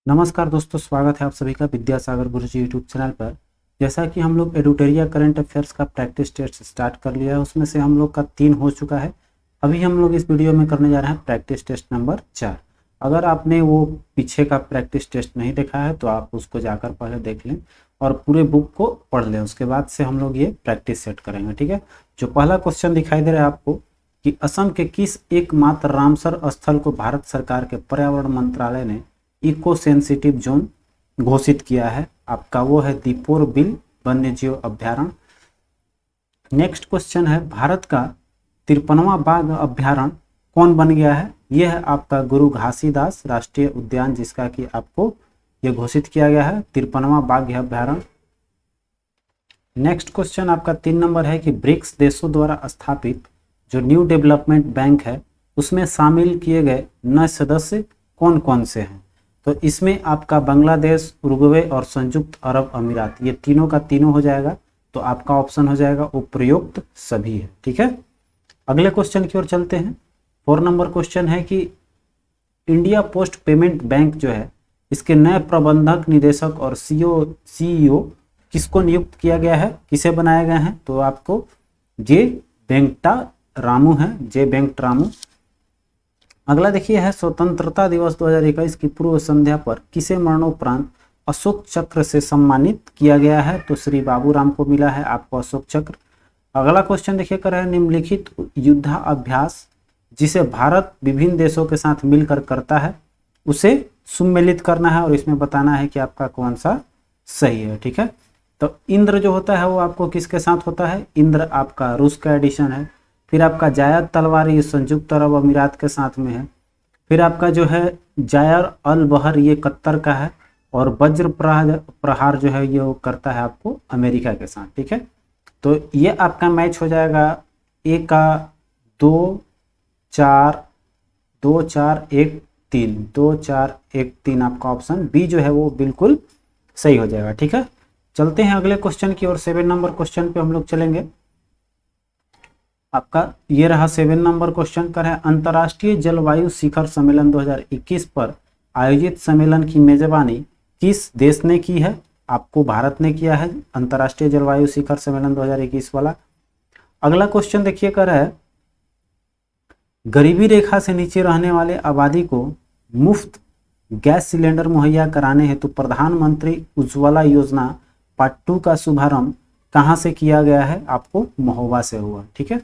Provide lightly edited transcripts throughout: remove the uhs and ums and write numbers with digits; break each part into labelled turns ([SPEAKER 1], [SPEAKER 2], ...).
[SPEAKER 1] नमस्कार दोस्तों, स्वागत है आप सभी का विद्यासागर गुरुजी यूट्यूब चैनल पर। जैसा कि हम लोग एडुटेरिया करंट अफेयर्स का प्रैक्टिस टेस्ट स्टार्ट कर लिया है, उसमें से हम लोग का 3 हो चुका है। अभी हम लोग इस वीडियो में करने जा रहे हैं प्रैक्टिस टेस्ट नंबर 4। अगर आपने वो पीछे का प्रैक्टिस टेस्ट नहीं देखा है तो आप उसको जाकर पहले देख लें और पूरे बुक को पढ़ लें, उसके बाद से हम लोग ये प्रैक्टिस सेट करेंगे। ठीक है। जो पहला क्वेश्चन दिखाई दे रहा है आपको कि असम के किस एकमात्र रामसर स्थल को भारत सरकार के पर्यावरण मंत्रालय ने इको सेंसिटिव जोन घोषित किया है? आपका वो है दीपोर बिल वन्यजीव अभ्यारण्य। नेक्स्ट क्वेश्चन है, भारत का 53वां बाघ अभ्यारण्य कौन बन गया है? यह है आपका गुरु घासीदास राष्ट्रीय उद्यान, जिसका कि आपको ये घोषित किया गया है 53वां बाघ अभ्यारण्य। नेक्स्ट क्वेश्चन आपका 3 नंबर है कि ब्रिक्स देशों द्वारा स्थापित जो न्यू डेवलपमेंट बैंक है उसमें शामिल किए गए नए सदस्य कौन कौन से हैं? तो इसमें आपका बांग्लादेश, उरुग्वे और संयुक्त अरब अमीरात, ये तीनों का तीनों हो जाएगा। तो आपका ऑप्शन हो जाएगा उपयुक्त सभी है। ठीक है। अगले क्वेश्चन की ओर चलते हैं। 4 नंबर क्वेश्चन है कि इंडिया पोस्ट पेमेंट बैंक जो है इसके नए प्रबंधक निदेशक और सीईओ किसको नियुक्त किया गया है, किसे बनाए गए हैं? तो आपको जे वेंकटा रामू है, जे वेंकट रामू। अगला देखिए है, स्वतंत्रता दिवस 2021 की पूर्व संध्या पर किसे मरणोपरांत अशोक चक्र से सम्मानित किया गया है? तो श्री बाबूराम को मिला है आपको अशोक चक्र। अगला क्वेश्चन देखिए कर है, निम्नलिखित युद्धाभ्यास जिसे भारत विभिन्न देशों के साथ मिलकर करता है उसे सुमेलित करना है और इसमें बताना है कि आपका कौन सा सही है। ठीक है। तो इंद्र जो होता है वो आपको किसके साथ होता है? इंद्र आपका रूस का एडिशन है। फिर आपका जायद तलवार ये संयुक्त अरब अमीरात के साथ में है। फिर आपका जो है जायर अल बहर ये कतर का है और वज्र प्रहार जो है ये वो करता है आपको अमेरिका के साथ। ठीक है। तो ये आपका मैच हो जाएगा ए का 2-4-2-4-1-3, 2-4-1-3। आपका ऑप्शन बी जो है वो बिल्कुल सही हो जाएगा। ठीक है। चलते हैं अगले क्वेश्चन की ओर। 7 नंबर क्वेश्चन पे हम लोग चलेंगे। आपका ये रहा 7 नंबर क्वेश्चन कर है, अंतर्राष्ट्रीय जलवायु शिखर सम्मेलन 2021 पर आयोजित सम्मेलन की मेजबानी किस देश ने की है? आपको भारत ने किया है अंतर्राष्ट्रीय जलवायु शिखर सम्मेलन 2021 वाला। अगला क्वेश्चन देखिए कर है, गरीबी रेखा से नीचे रहने वाले आबादी को मुफ्त गैस सिलेंडर मुहैया कराने हेतु प्रधानमंत्री उज्ज्वला योजना पार्ट 2 का शुभारंभ कहां से किया गया है? आपको महोबा से हुआ। ठीक है।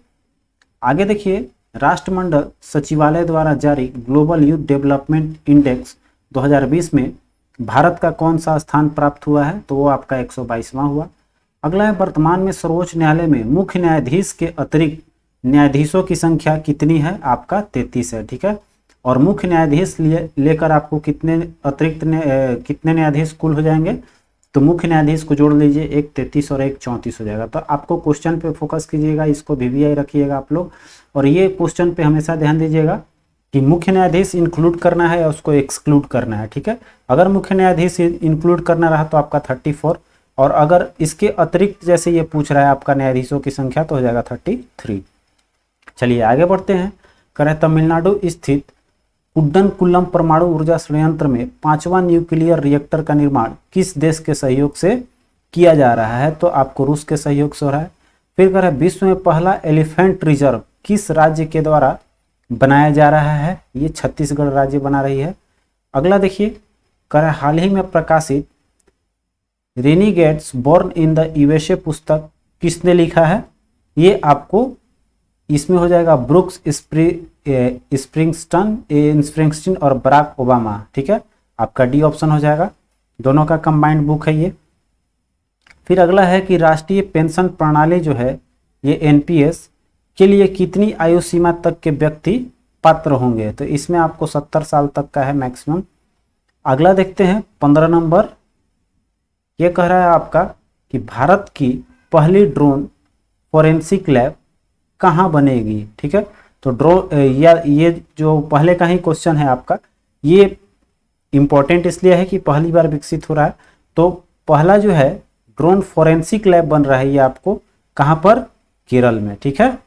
[SPEAKER 1] आगे देखिए, राष्ट्रमंडल सचिवालय द्वारा जारी ग्लोबल यूथ डेवलपमेंट इंडेक्स 2020 में भारत का कौन सा स्थान प्राप्त हुआ है? तो वो आपका 122वां हुआ। अगला है, वर्तमान में सर्वोच्च न्यायालय में मुख्य न्यायाधीश के अतिरिक्त न्यायाधीशों की संख्या कितनी है? आपका 33 है। ठीक है। और मुख्य न्यायाधीश लेकर आपको कितने अतिरिक्त कितने न्यायाधीश कुल हो जाएंगे? तो मुख्य न्यायाधीश को जोड़ लीजिए, एक 33 और एक 34 हो जाएगा। तो आपको क्वेश्चन पे फोकस कीजिएगा, इसको वीवीआई रखिएगा आप लोग। और ये क्वेश्चन पे हमेशा ध्यान दीजिएगा कि मुख्य न्यायाधीश इंक्लूड करना है या उसको एक्सक्लूड करना है। ठीक है। अगर मुख्य न्यायाधीश इंक्लूड करना रहा तो आपका 34, और अगर इसके अतिरिक्त जैसे ये पूछ रहा है आपका न्यायाधीशों की संख्या तो हो जाएगा 33। चलिए आगे बढ़ते हैं। करें, तमिलनाडु स्थित कुड्डनकुल्लम परमाणु ऊर्जा संयंत्र में 5वां न्यूक्लियर रिएक्टर का निर्माण किस देश के सहयोग से किया जा रहा है? तो आपको रूस के सहयोग से हो रहा है। फिर करें, विश्व में पहला एलिफेंट रिजर्व किस राज्य के द्वारा बनाया जा रहा है? ये छत्तीसगढ़ राज्य बना रही है। अगला देखिए, करें, हाल ही में प्रकाशित रेनीगेट्स बोर्न इन द यूएसए पुस्तक किसने लिखा है? ये आपको इसमें हो जाएगा ब्रुक्स स्प्रिंगस्टीन और बराक ओबामा। ठीक है। आपका डी ऑप्शन हो जाएगा, दोनों का कंबाइंड बुक है ये। फिर अगला है कि राष्ट्रीय पेंशन प्रणाली जो है ये एनपीएस के लिए कितनी आयु सीमा तक के व्यक्ति पात्र होंगे? तो इसमें आपको 70 साल तक का है मैक्सिमम। अगला देखते हैं 15 नंबर। ये कह रहा है आपका कि भारत की पहली ड्रोन फोरेंसिक लैब कहाँ बनेगी? ठीक है। तो ये जो पहले का ही क्वेश्चन है आपका, ये इंपॉर्टेंट इसलिए है कि पहली बार विकसित हो रहा है। तो पहला जो है ड्रोन फोरेंसिक लैब बन रहा है ये आपको कहाँ पर? केरल में। ठीक है।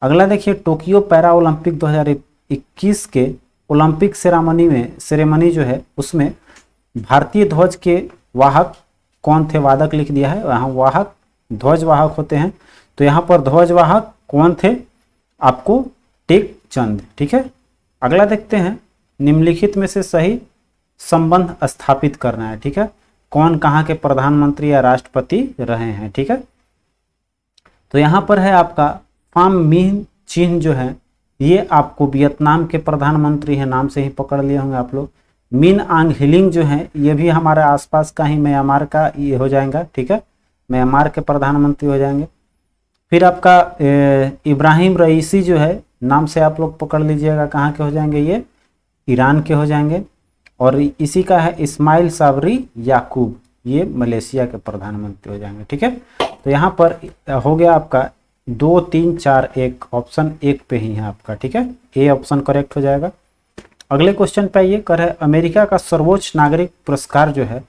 [SPEAKER 1] अगला देखिए, टोक्यो पैरा ओलंपिक 2021 के ओलंपिक सेरेमनी जो है उसमें भारतीय ध्वज के वाहक कौन थे? वादक लिख दिया है, यहाँ वाहक ध्वज वाहक होते हैं। तो यहाँ पर ध्वज वाहक कौन थे? आपको टेक चंद। ठीक है, अगला देखते हैं, निम्नलिखित में से सही संबंध स्थापित करना है। ठीक है, कौन कहाँ के प्रधानमंत्री या राष्ट्रपति रहे हैं। ठीक है, तो यहाँ पर है आपका फाम मिन चिन जो है, ये आपको वियतनाम के प्रधानमंत्री हैं, नाम से ही पकड़ लिए होंगे आप लोग। मिन आंग हीलिंग जो है, ये भी हमारे आसपास का ही म्यांमार का ये हो जाएगा। ठीक है, म्यांमार के प्रधानमंत्री हो जाएंगे। फिर आपका इब्राहिम रईसी जो है, नाम से आप लोग पकड़ लीजिएगा, कहाँ के हो जाएंगे? ये ईरान के हो जाएंगे। और इसी का है इस्माइल साबरी याकूब, ये मलेशिया के प्रधानमंत्री हो जाएंगे। ठीक है, तो यहाँ पर हो गया आपका 2 3 4 1, ऑप्शन 1 पे ही है आपका। ठीक है, ए ऑप्शन करेक्ट हो जाएगा। अगले क्वेश्चन पे ये कर है, अमेरिका का सर्वोच्च नागरिक पुरस्कार जो है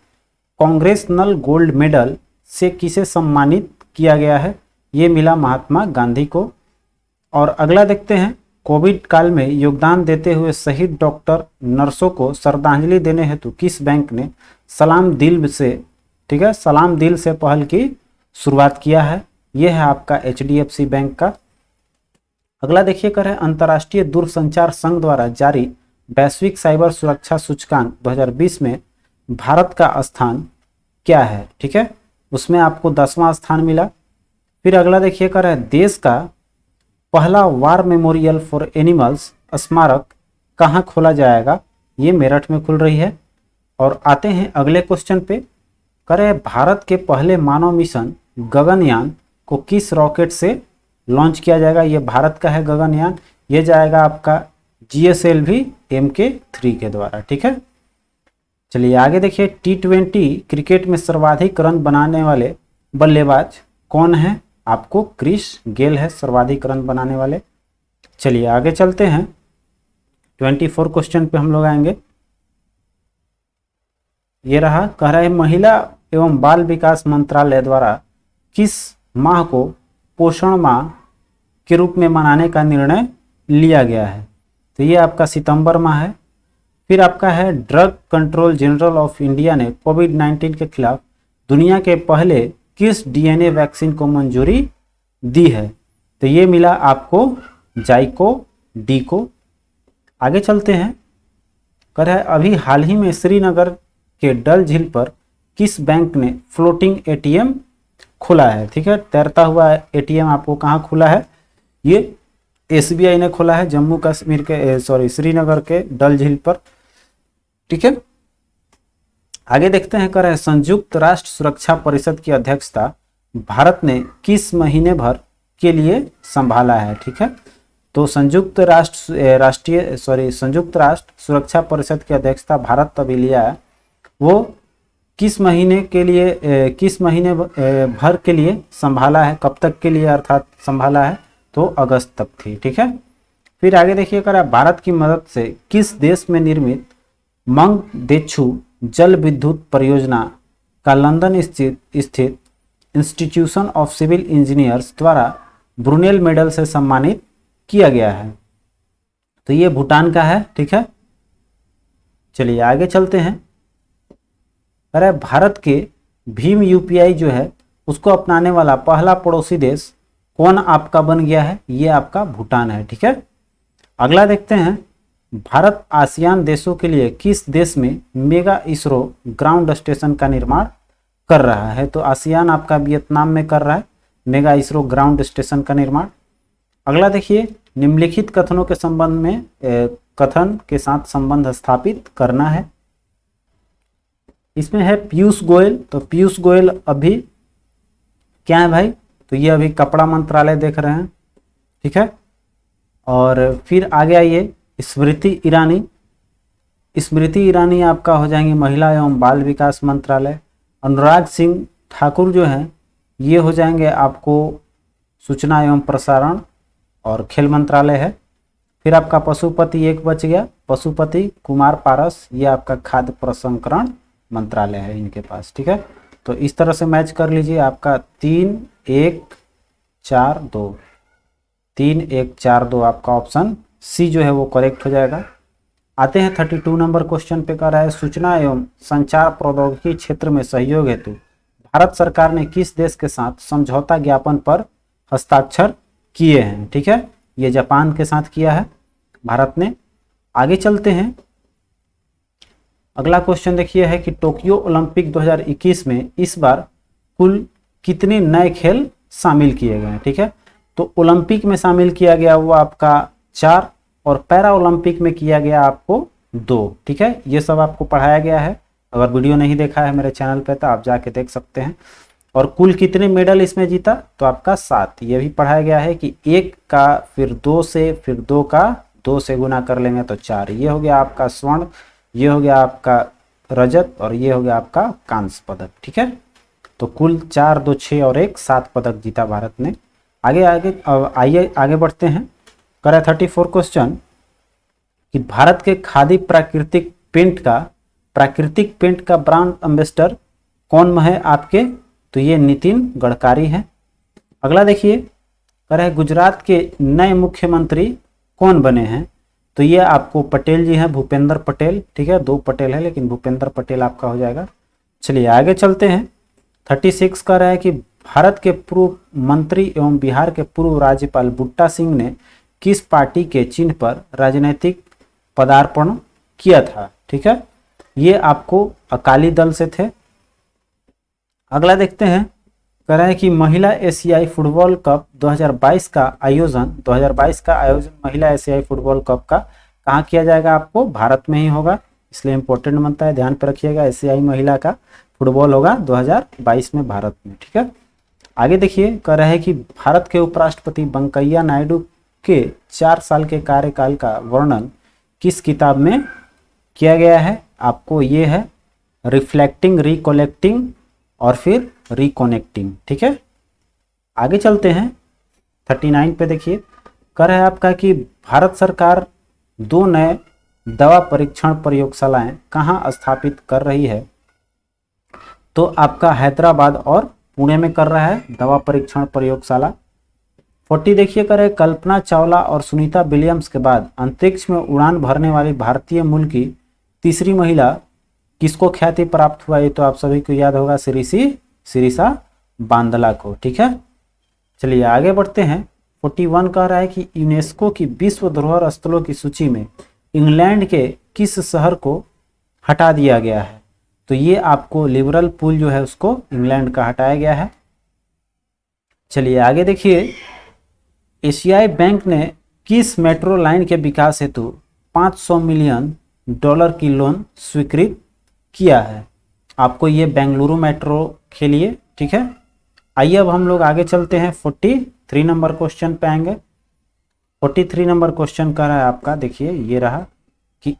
[SPEAKER 1] कांग्रेसनल गोल्ड मेडल से किसे सम्मानित किया गया है? ये मिला महात्मा गांधी को। और अगला देखते हैं, कोविड काल में योगदान देते हुए शहीद डॉक्टर नर्सों को श्रद्धांजलि देने हेतु किस बैंक ने सलाम दिल से, ठीक है, सलाम दिल से पहल की शुरुआत किया है? यह है आपका HDFC बैंक का। अगला देखिए कर है, अंतर्राष्ट्रीय दूरसंचार संघ द्वारा जारी वैश्विक साइबर सुरक्षा सूचकांक 2020 में भारत का स्थान क्या है? ठीक है, उसमें आपको 10वां स्थान मिला। फिर अगला देखिए कर है, देश का पहला वार मेमोरियल फॉर एनिमल्स स्मारक कहाँ खोला जाएगा? ये मेरठ में खुल रही है। और आते हैं अगले क्वेश्चन पे, करे भारत के पहले मानव मिशन गगनयान को किस रॉकेट से लॉन्च किया जाएगा? ये भारत का है गगनयान, ये जाएगा आपका GSLV Mk3 के द्वारा। ठीक है, चलिए आगे देखिए, T20 क्रिकेट में सर्वाधिक रन बनाने वाले बल्लेबाज कौन है? आपको क्रिस गेल है सर्वाधिक रन बनाने वाले। चलिए आगे चलते हैं, 24 क्वेश्चन पे हम लोग आएंगे। ये रहा, कह रहा है महिला एवं बाल विकास मंत्रालय द्वारा किस माह को पोषण माह के रूप में मनाने का निर्णय लिया गया है? तो ये आपका सितंबर माह है। फिर आपका है, drug control general of India ने कोविड-19 के खिलाफ दुनिया के पहले किस DNA वैक्सीन को मंजूरी दी है? तो ये मिला आपको जाइको डी को। आगे चलते हैं, कर है, अभी हाल ही में श्रीनगर के डल झील पर किस बैंक ने फ्लोटिंग ATM खोला है? ठीक है, तैरता हुआ ATM आपको कहाँ खुला है? ये SBI ने खोला है, जम्मू कश्मीर के श्रीनगर के डल झील पर। ठीक है, आगे देखते हैं, कर है, संयुक्त राष्ट्र सुरक्षा परिषद की अध्यक्षता भारत ने किस महीने भर के लिए संभाला है? ठीक है, तो संयुक्त राष्ट्र सुरक्षा परिषद की अध्यक्षता भारत अभी लिया है, वो किस महीने भर के लिए संभाला है? कब तक के लिए अर्थात संभाला है? तो अगस्त तक थी। ठीक है, फिर आगे देखिए, कर भारत की मदद से किस देश में निर्मित मंगदेछु जल विद्युत परियोजना का लंदन स्थित इंस्टीट्यूशन ऑफ सिविल इंजीनियर्स द्वारा ब्रुनेल मेडल से सम्मानित किया गया है? तो ये भूटान का है। ठीक है, चलिए आगे चलते हैं, अरे भारत के भीम UPI जो है उसको अपनाने वाला पहला पड़ोसी देश कौन आपका बन गया है? ये आपका भूटान है। ठीक है, अगला देखते हैं, भारत आसियान देशों के लिए किस देश में मेगा इसरो ग्राउंड स्टेशन का निर्माण कर रहा है? तो आसियान आपका वियतनाम में कर रहा है मेगा इसरो ग्राउंड स्टेशन का निर्माण। अगला देखिए, निम्नलिखित कथनों के संबंध में कथन के साथ संबंध स्थापित करना है। इसमें है पीयूष गोयल, तो पीयूष गोयल अभी क्या है भाई? तो ये अभी कपड़ा मंत्रालय देख रहे हैं। ठीक है, और फिर आगे आइए, स्मृति ईरानी आपका हो जाएंगे महिला एवं बाल विकास मंत्रालय। अनुराग सिंह ठाकुर जो हैं ये हो जाएंगे आपको सूचना एवं प्रसारण और खेल मंत्रालय है। फिर आपका पशुपति एक बच गया, पशुपति कुमार पारस, ये आपका खाद्य प्रसंस्करण मंत्रालय है इनके पास। ठीक है, तो इस तरह से मैच कर लीजिए, आपका 3 1 4 2 आपका ऑप्शन सी जो है वो करेक्ट हो जाएगा। आते हैं 32 नंबर क्वेश्चन पे। कह रहा है सूचना एवं संचार प्रौद्योगिकी क्षेत्र में सहयोग हेतु भारत सरकार ने किस देश के साथ समझौता ज्ञापन पर हस्ताक्षर किए हैं। ठीक है, ये जापान के साथ किया है भारत ने। आगे चलते हैं, अगला क्वेश्चन देखिए है कि टोक्यो ओलंपिक 2021 में इस बार कुल कितने नए खेल शामिल किए गए हैं। ठीक है, तो ओलंपिक में शामिल किया गया वो आपका 4 और पैरा ओलंपिक में किया गया आपको 2। ठीक है, ये सब आपको पढ़ाया गया है। अगर वीडियो नहीं देखा है मेरे चैनल पे तो आप जाके देख सकते हैं। और कुल कितने मेडल इसमें जीता, तो आपका 7। ये भी पढ़ाया गया है कि 1 का फिर 2 से फिर 2 का 2 से गुना कर लेंगे तो 4। ये हो गया आपका स्वर्ण, ये हो गया आपका रजत और ये हो गया आपका कांस्य पदक। ठीक है, तो कुल 4, 2, 6 और 1 7 पदक जीता भारत ने। आइए आगे बढ़ते हैं। करा 34 क्वेश्चन कि भारत के खादी प्राकृतिक पेंट का ब्रांड एम्बेसडर कौन है आपके, तो ये नितिन गडकरी है। अगला देखिए, कह रहा है गुजरात के नए मुख्यमंत्री कौन बने हैं, तो ये आपको पटेल जी हैं, भूपेंद्र पटेल। ठीक है, 2 पटेल है लेकिन भूपेंद्र पटेल आपका हो जाएगा। चलिए आगे चलते हैं। 36 कह रहा है कि भारत के पूर्व मंत्री एवं बिहार के पूर्व राज्यपाल बुट्टा सिंह ने किस पार्टी के चिन्ह पर राजनीतिक पदार्पण किया था। ठीक है, ये आपको अकाली दल से थे। अगला देखते हैं, कह रहा है कि महिला एशियाई फुटबॉल कप 2022 का आयोजन महिला एशियाई फुटबॉल कप का कहाँ किया जाएगा, आपको भारत में ही होगा, इसलिए इंपॉर्टेंट बनता है, ध्यान पे रखिएगा। एशियाई महिला का फुटबॉल होगा 2022 में भारत में। ठीक है, आगे देखिए, कह रहा है कि भारत के उपराष्ट्रपति वेंकैया नायडू के 4 साल के कार्यकाल का वर्णन किस किताब में किया गया है, आपको ये है रिफ्लेक्टिंग, रिकलेक्टिंग और फिर रिकनेक्टिंग। ठीक है, आगे चलते हैं 39 पे। देखिए, कह रहा है आपका कि भारत सरकार 2 नए दवा परीक्षण प्रयोगशालाएं कहाँ स्थापित कर रही है, तो आपका हैदराबाद और पुणे में कर रहा है दवा परीक्षण प्रयोगशाला। 40 देखिए, कह रहे कल्पना चावला और सुनीता विलियम्स के बाद अंतरिक्ष में उड़ान भरने वाली भारतीय मूल की तीसरी महिला किसको ख्याति प्राप्त हुआ, ये तो आप सभी को याद होगा, सिरिसा बांदला को। ठीक है, चलिए आगे बढ़ते हैं। 41 कह रहा है कि यूनेस्को की विश्व धरोहर स्थलों की सूची में इंग्लैंड के किस शहर को हटा दिया गया है, तो ये आपको लिवरपूल जो है उसको इंग्लैंड का हटाया गया है। चलिए आगे देखिए, एशियाई बैंक ने किस मेट्रो लाइन के विकास हेतु $500 मिलियन की लोन स्वीकृत किया है, आपको ये बेंगलुरु मेट्रो के लिए। ठीक है, आइए अब हम लोग आगे चलते हैं, 43 नंबर क्वेश्चन पे आएंगे। 43 नंबर क्वेश्चन कह रहा है आपका, देखिए ये रहा कि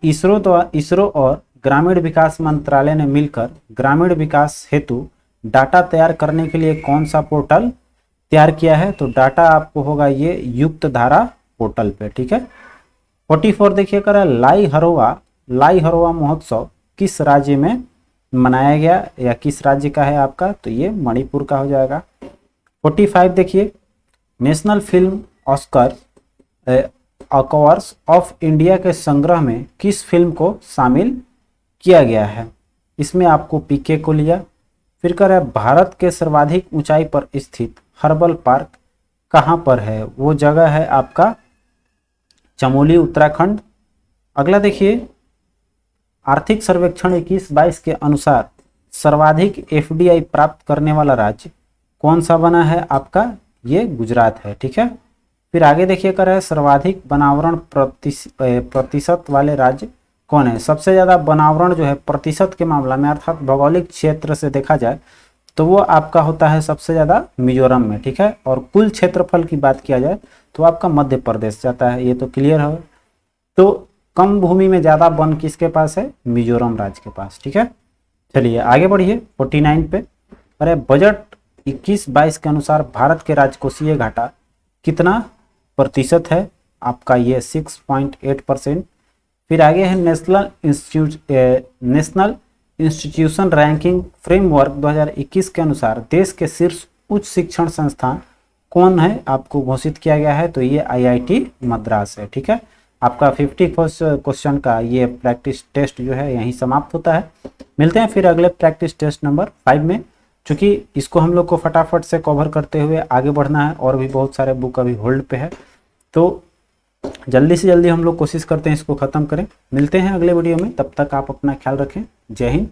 [SPEAKER 1] इसरो और ग्रामीण विकास मंत्रालय ने मिलकर ग्रामीण विकास हेतु डाटा तैयार करने के लिए कौन सा पोर्टल तैयार किया है, तो डाटा आपको होगा ये युक्त धारा पोर्टल पे। ठीक है, 44 देखिए, कह रहा है लाई हरोवा महोत्सव किस राज्य में मनाया गया या किस राज्य का है आपका, तो ये मणिपुर का हो जाएगा। 45 देखिए, national film Oscar awards of India के संग्रह में किस फिल्म को शामिल किया गया है, इसमें आपको पीके को लिया। फिर कह रहा है भारत के सर्वाधिक ऊंचाई पर स्थित हर्बल पार्क कहाँ पर है, वो जगह है आपका चमोली, उत्तराखंड। अगला देखिए, आर्थिक सर्वेक्षण 21-22 के अनुसार सर्वाधिक एफडीआई प्राप्त करने वाला राज्य कौन सा बना है आपका, ये गुजरात है। ठीक है, फिर आगे देखिए, कर रहा है सर्वाधिक बनावरण प्रतिशत वाले राज्य कौन है। सबसे ज़्यादा बनावरण जो है प्रतिशत के मामला में अर्थात भौगोलिक क्षेत्र से देखा जाए तो वो आपका होता है सबसे ज़्यादा मिजोरम में। ठीक है, और कुल क्षेत्रफल की बात किया जाए तो आपका मध्य प्रदेश जाता है, ये तो क्लियर है। तो कम भूमि में ज़्यादा वन किसके पास है, मिजोरम राज्य के पास। ठीक है, चलिए आगे बढ़िए 49 पे। अरे बजट 21-22 के अनुसार भारत के राजकोषीय घाटा कितना प्रतिशत है, आपका ये 6.8%। फिर आगे है नेशनल इंस्टीट्यूशन रैंकिंग फ्रेमवर्क 2021 के अनुसार देश के शीर्ष उच्च शिक्षण संस्थान कौन है, आपको घोषित किया गया है, तो ये IIT मद्रास है। ठीक है, आपका 51 क्वेश्चन का ये प्रैक्टिस टेस्ट जो है यहीं समाप्त होता है। मिलते हैं फिर अगले प्रैक्टिस टेस्ट नंबर 5 में, क्योंकि इसको हम लोग को फटाफट से कवर करते हुए आगे बढ़ना है और भी बहुत सारे बुक अभी होल्ड पे है, तो जल्दी से जल्दी हम लोग कोशिश करते हैं इसको ख़त्म करें। मिलते हैं अगले वीडियो में, तब तक आप अपना ख्याल रखें। जय हिंद।